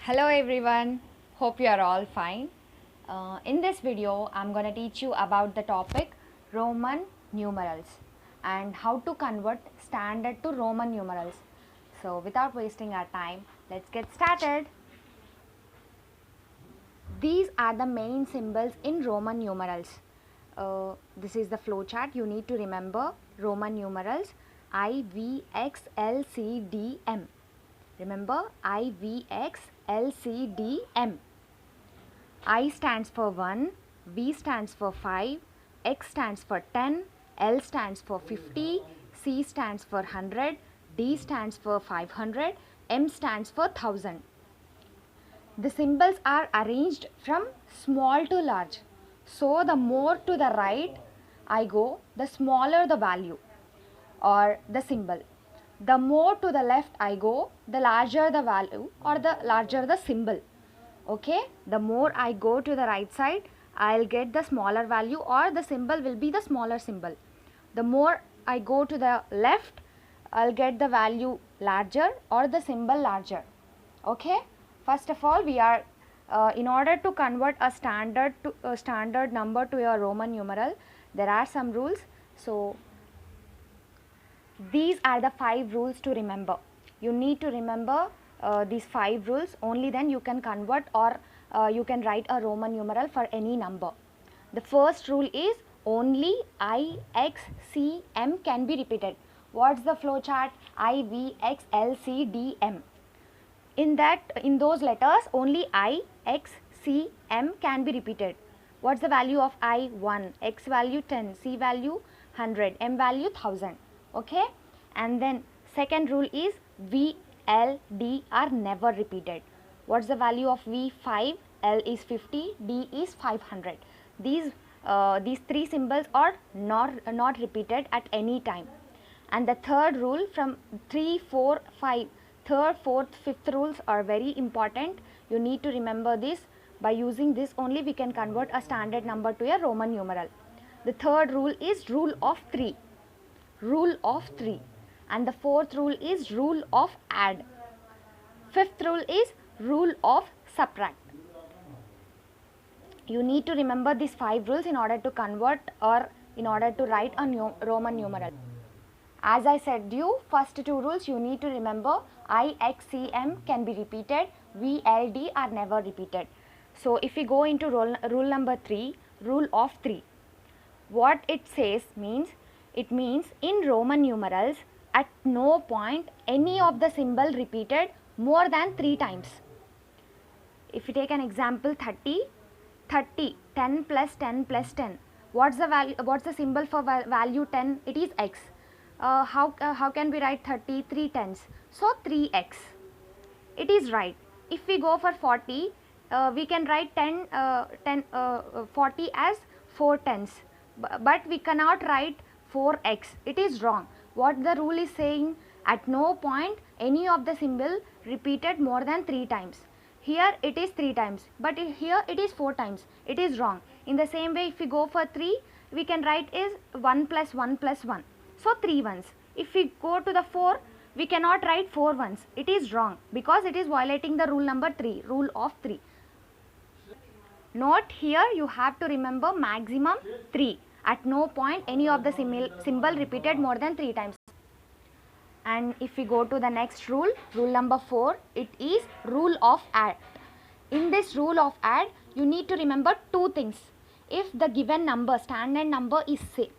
Hello everyone, hope you are all fine. In this video, I'm going to teach you about the topic Roman numerals and how to convert standard to Roman numerals. So without wasting our time, let's get started. These are the main symbols in Roman numerals. This is the flow chart. You need to remember Roman numerals I, V, X, L, C, D, M. Remember I, V, X, L, C, D, M. I stands for 1, V stands for 5, X stands for 10, L stands for 50, C stands for 100, D stands for 500, M stands for 1000. The symbols are arranged from small to large. So the more to the right I go, the smaller the value or the symbol. The more to the left I go, the larger the value or the larger the symbol. Okay, the more I go to the right side, I'll get the smaller value or the symbol will be the smaller symbol. The more I go to the left, I'll get the value larger or the symbol larger. Okay, first of all, we are in order to convert a standard number to a Roman numeral, there are some rules. So these are the 5 rules to remember. You need to remember these 5 rules, only then you can convert or you can write a Roman numeral for any number. The first rule is only I, X, C, M can be repeated. What's the flow chart? I, V, X, L, C, D, M. In those letters only I, X, C, M can be repeated. What's the value of I? 1, X value 10, C value 100, M value 1000. Okay, and then second rule is V, L, D are never repeated. What's the value of V? 5, L is 50, D is 500. These 3 symbols are not repeated at any time. And the third rule, from 3, 4, 5, third, fourth, fifth rules are very important. You need to remember this. By using this only we can convert a standard number to a Roman numeral. The third rule is rule of 3. Rule of 3, and the fourth rule is rule of add. Fifth rule is rule of subtract. You need to remember these 5 rules in order to convert or in order to write a Roman numeral. As I said you, first 2 rules you need to remember. I, X, C, M can be repeated, V, L, D are never repeated. So if we go into rule number 3, rule of 3, what it says means, it means in Roman numerals at no point any of the symbol repeated more than 3 times. If you take an example 30, 10 plus 10 plus 10. What's the value? What's the symbol for value 10? It is X. How can we write 30? 3 tens. So 3x. It is right. If we go for 40, we can write 40 as 4 tens. But we cannot write 4x. It is wrong. What the rule is saying, at no point any of the symbol repeated more than 3 times. Here it is 3 times, but here it is 4 times. It is wrong. In the same way, if we go for 3, we can write is 1 plus 1 plus 1. So 3 ones. If we go to the 4, we cannot write 4 ones. It is wrong because it is violating the rule number 3, rule of 3. Note here, you have to remember maximum 3. At no point any of the symbol repeated more than 3 times. And if we go to the next rule, rule number 4, it is rule of add. In this rule of add, you need to remember 2 things. If the given number, standard number is say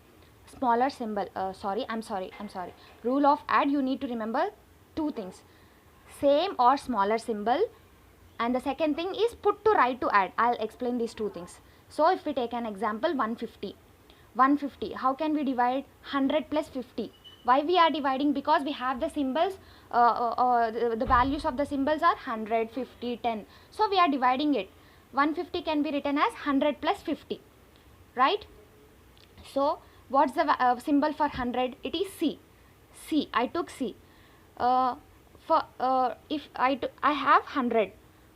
smaller symbol, I'm sorry. Rule of add, you need to remember 2 things. Same or smaller symbol, and the second thing is put to right to add. I'll explain these 2 things. So if we take an example 150. 150, how can we divide 100 plus 50? Why we are dividing? Because we have the symbols, the values of the symbols are 100, 50, 10. So we are dividing it. 150 can be written as 100 plus 50, right? So what's the symbol for 100? It is C. C, I took C. If I have 100,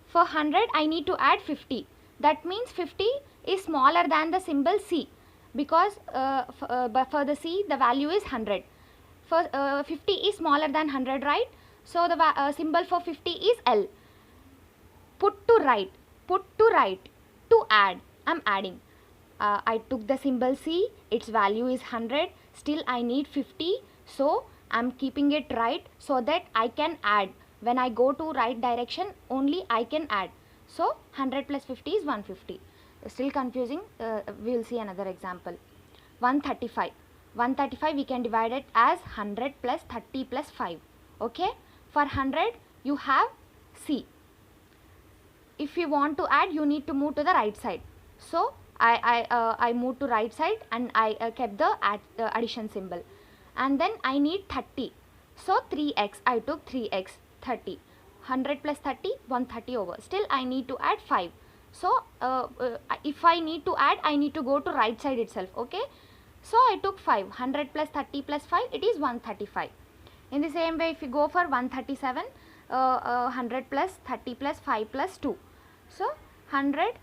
for 100 I need to add 50. That means 50 is smaller than the symbol C, because for the C the value is 100. For 50 is smaller than 100, right? So the symbol for 50 is L. Put to right, put to right, to add, I'm adding. I took the symbol C, its value is 100, still I need 50, so I'm keeping it right so that I can add. When I go to right direction, only I can add. So 100 plus 50 is 150. Still confusing, we will see another example. 135. 135 we can divide it as 100 plus 30 plus 5. Okay, for 100 you have C. If you want to add, you need to move to the right side. So I moved to right side and I kept the addition symbol. And then I need 30. So 3x, I took 3x, 30. 100 plus 30, 130 over. Still I need to add 5. So if I need to add, I need to go to right side itself. Okay. So I took 5. 100 plus 30 plus 5, it is 135. In the same way, if you go for 137, 100 plus 30 plus 5 plus 2. So 100,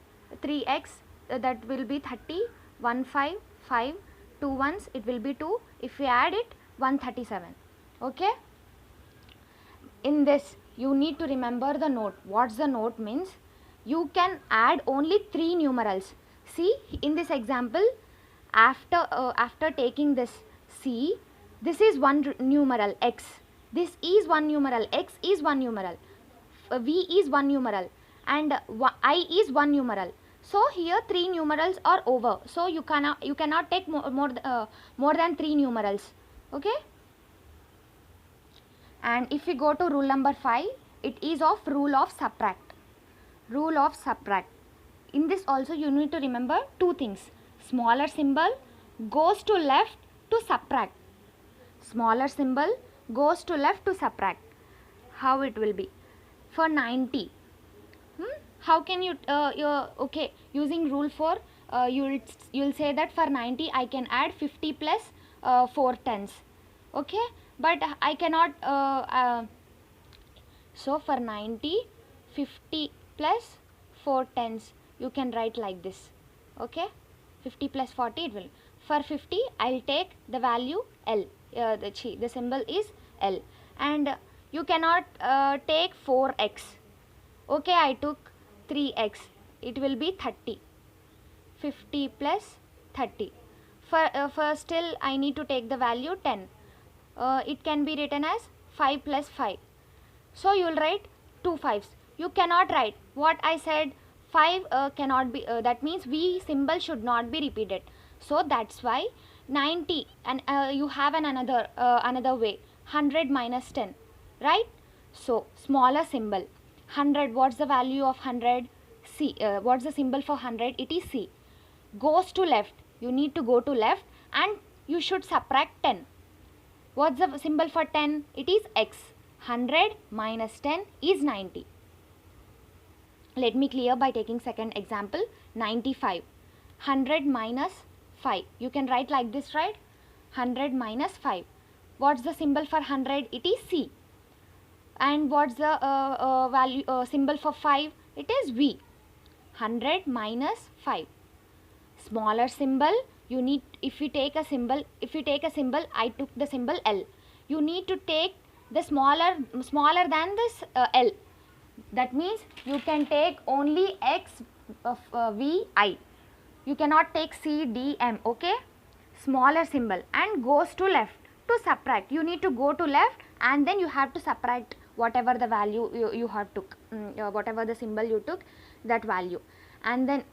3x, that will be 30, 1 5, 5, 2 ones, it will be 2. If we add it, 137. Okay. In this, you need to remember the note. What's the note means? You can add only 3 numerals. See, in this example, after taking this C, this is one numeral x, this is one numeral, x is one numeral, v is one numeral, and I is one numeral. So here 3 numerals are over. So you cannot take more than 3 numerals. Okay. And if we go to rule number 5, it is of rule of subtract. Rule of subtract. In this also you need to remember 2 things. Smaller symbol goes to left to subtract. Smaller symbol goes to left to subtract. How it will be? For 90. How can you, okay, using rule 4, you'll say that for 90 I can add 50 plus 4 tens. Okay, but I cannot, so for 90, 50 plus 4 tens, you can write like this. Okay, 50 plus 40 it will. For 50, I'll take the value L, the symbol is L, and you cannot take 4x. Okay, I took 3x, it will be 30. 50 plus 30. For still I need to take the value 10. It can be written as 5 plus 5. So you will write 2 5s. You cannot write what I said, 5 cannot be, that means V symbol should not be repeated. So that's why 90, and you have another way, 100 minus 10, right? So smaller symbol, 100, what's the value of 100? C. What's the symbol for 100? It is C. Goes to left, you need to go to left and you should subtract 10. What's the symbol for 10? It is X. 100 minus 10 is 90. Let me clear by taking second example, 95. 100 minus 5. You can write like this, right? 100 minus 5. What's the symbol for 100? It is C. And what's the value symbol for 5? It is V. 100 minus 5. Smaller symbol, you need, if you take a symbol, I took the symbol L. You need to take the smaller than this L. That means you can take only X of V, I. You cannot take C, D, M. Okay. Smaller symbol and goes to left to subtract. You need to go to left and then you have to subtract whatever the value you have took, whatever the symbol you took, that value. And then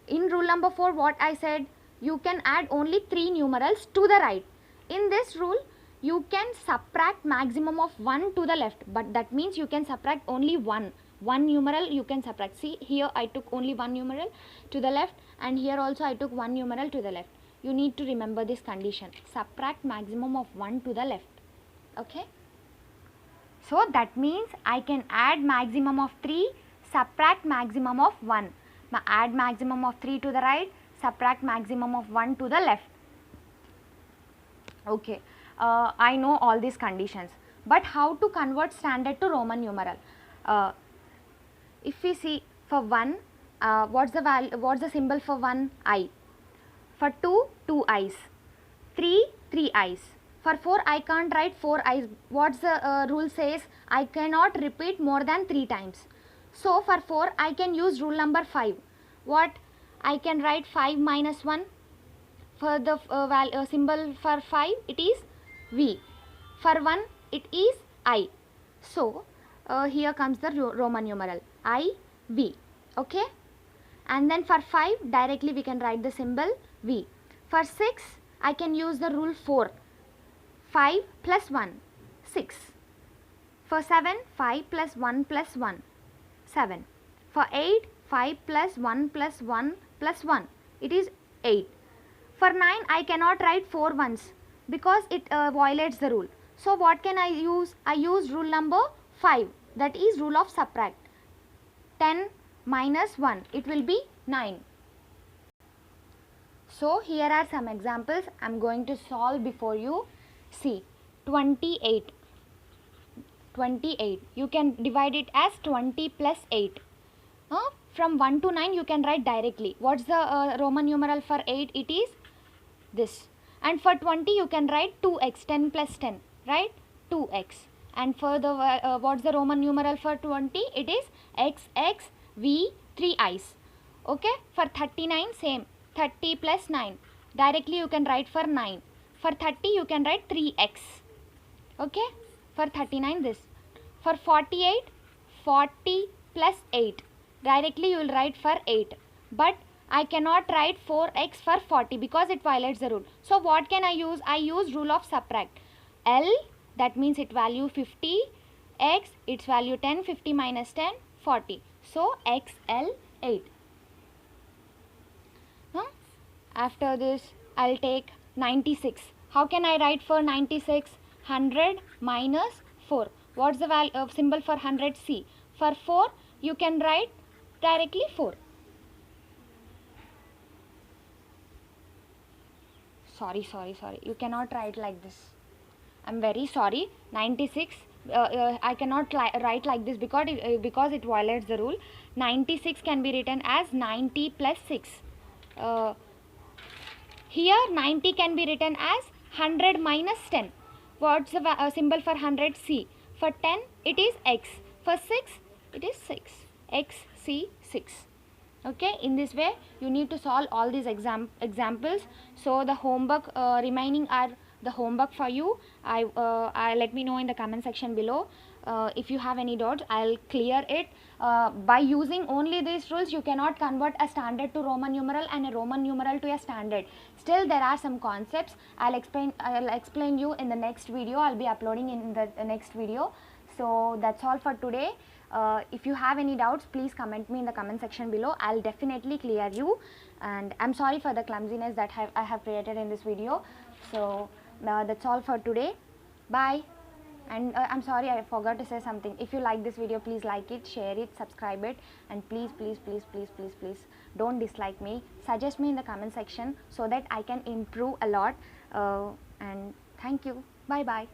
in rule number 4, what I said, you can add only 3 numerals to the right. In this rule, you can subtract maximum of 1 to the left, but that means you can subtract only one numeral you can subtract. See, here I took only 1 numeral to the left and here also I took 1 numeral to the left. You need to remember this condition, subtract maximum of 1 to the left. Okay. So that means I can add maximum of 3, subtract maximum of 1. Add maximum of 3 to the right, subtract maximum of 1 to the left. Okay, I know all these conditions, but how to convert standard to Roman numeral? If we see for 1, what's the symbol for 1? I. For 2, 2 I's. 3, 3 I's. For 4, I can't write 4 I's. What's the rule says? I cannot repeat more than 3 times. So for 4 I can use rule number 5. What? I can write 5 minus 1. For the symbol for 5 it is V. For 1 it is I. So here comes the Roman numeral I, V. Okay. And then for 5 directly we can write the symbol V. For 6 I can use the rule 4. 5 plus 1, 6. For 7, 5 plus 1 plus 1, 7. For 8, 5 plus 1 plus 1 plus 1, it is 8. For 9 I cannot write 4 ones because it violates the rule. So what can I use? I use rule number 5, that is rule of subtract. 10 minus 1, it will be 9. So here are some examples I am going to solve before you. See, 28. 28. You can divide it as 20 plus 8. From 1 to 9 you can write directly. What's the Roman numeral for 8? It is this. And for 20 you can write 2x, 10 plus 10, right? 2x. And for the what's the Roman numeral for 20? It is xx, v, 3 i's. Okay. For 39 same, 30 plus 9. Directly you can write for 9. For 30 you can write 3x. Okay. For 39 this. For 48, 40 plus 8. Directly you will write for 8. But I cannot write 4x for 40 because it violates the rule. So what can I use? I use rule of subtract. L, that means its value 50. X, its value 10. 50 minus 10, 40. So XL 8. After this I'll take 96. How can I write for 96? 100 minus 4. What's the value symbol for 100? C. For 4 you can write directly 4. Sorry. You cannot write like this. I'm very sorry. 96. I cannot write like this because it violates the rule. 96 can be written as 90 plus 6. Here 90 can be written as 100 minus 10. What's the symbol for 100? C. For 10 it is X. For 6 it is 6. X, C, 6. Okay, in this way you need to solve all these examples. So the homework remaining are the homework for you. I let me know in the comment section below. If you have any doubts, I'll clear it. By using only these rules you cannot convert a standard to Roman numeral and a Roman numeral to a standard. Still there are some concepts. I'll explain you in the next video. I'll be uploading in the next video. So that's all for today. If you have any doubts, please comment me in the comment section below. I'll definitely clear you. And I'm sorry for the clumsiness that I have created in this video. So that's all for today. Bye. And I'm sorry, I forgot to say something. If you like this video, please like it, share it, subscribe it, and please don't dislike me. Suggest me in the comment section so that I can improve a lot. And thank you. Bye bye.